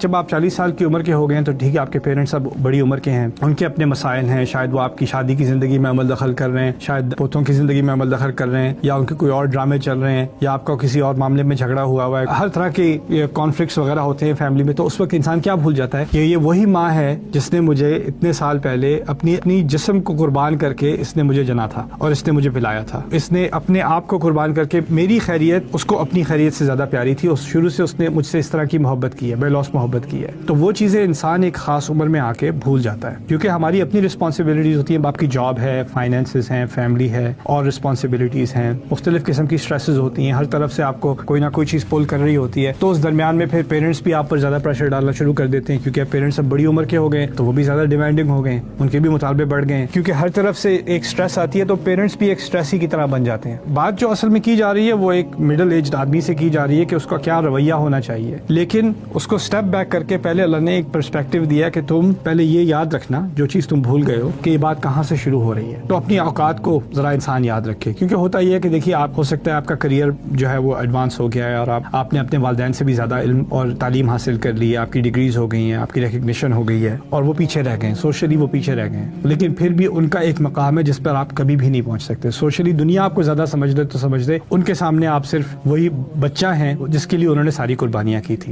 جب آپ 40 سال کی عمر کے ہو گئے ہیں تو ٹھیک ہے، آپ کے پیرنٹس اب بڑی عمر کے ہیں، ان کے اپنے مسائل ہیں، شاید وہ آپ کی شادی کی زندگی میں عمل دخل کر رہے ہیں، شاید پوتوں کی زندگی میں عمل دخل کر رہے ہیں، یا ان کے کوئی اور ڈرامے چل رہے ہیں، یا آپ کا کسی اور معاملے میں جھگڑا ہوا ہے، ہر طرح کے کانفلکٹس وغیرہ ہوتے ہیں فیملی میں. تو اس وقت انسان کیا بھول جاتا ہے کہ یہ وہی ماں ہے جس نے مجھے اتنے سال پہلے اپنی جسم کو قربان کر کے اس نے مجھے جنا تھا اور اس نے مجھے پلایا تھا. اس نے اپنے آپ کو قربان کر کے میری خیریت اس کو اپنی خیریت سے زیادہ پیاری تھی. شروع سے اس نے مجھ سے اس طرح کی محبت کی ہے، بے لوث محبت کی ہے. تو وہ چیزیں انسان ایک خاص عمر میں آ کے بھول جاتا ہے، کیونکہ ہماری اپنی رسپانسبلٹیز ہوتی ہیں. آپ کی جاب ہے، فائنینسز ہیں، فیملی ہے، اور رسپانسبلٹیز ہیں، مختلف قسم کی سٹریسز ہوتی ہیں، ہر طرف سے آپ کو کوئی نہ کوئی چیز پول کر رہی ہوتی ہے. تو اس درمیان میں پھر پیرنٹس بھی آپ پر زیادہ پریشر ڈالنا شروع کر دیتے ہیں، کیونکہ پیرنٹس اب بڑی عمر کے ہو گئے تو وہ بھی زیادہ ڈیمانڈنگ ہو گئے، ان کے بھی مطالبے بڑھ گئے ہیں، کیونکہ ہر طرف سے ایک سٹریس آتی ہے تو پیرنٹس بھی ایک سٹریس ہی کی طرح بن جاتے ہیں. بات جو اصل میں کی جا رہی ہے وہ ایک مڈل ایجڈ آدمی سے کی جا رہی ہے کہ اس کا کیا رویہ ہونا چاہیے، لیکن اس کو سٹیپ بیک کر کے پہلے اللہ نے ایک پرسپیکٹو دیا کہ تم پہلے یہ یاد رکھنا جو چیز تم بھول گئے ہو کہ یہ بات کہاں سے شروع ہو رہی ہے. تو اپنی اوقات کو ذرا انسان یاد رکھے، کیونکہ ہوتا یہ ہے کہ دیکھیے آپ ہو سکتا ہے آپ کا کریئر جو ہے وہ ایڈوانس ہو گیا ہے اور آپ نے اپنے والدین سے بھی زیادہ علم اور تعلیم حاصل کر لی ہے، آپ کی ڈگریز ہو گئی ہیں، آپ کی ریکگنیشن ہو گئی ہے، اور وہ پیچھے رہ گئے، سوشلی وہ پیچھے رہ گئے. لیکن پھر بھی ان کا ایک مقام ہے جس پر آپ کبھی بھی نہیں پہنچ سکتے. سوشلی دنیا آپ کو زیادہ سمجھ دے تو سمجھ دے، ان کے سامنے آپ صرف وہی بچہ ہیں جس کے لیے انہوں نے ساری قربانیاں کی تھی.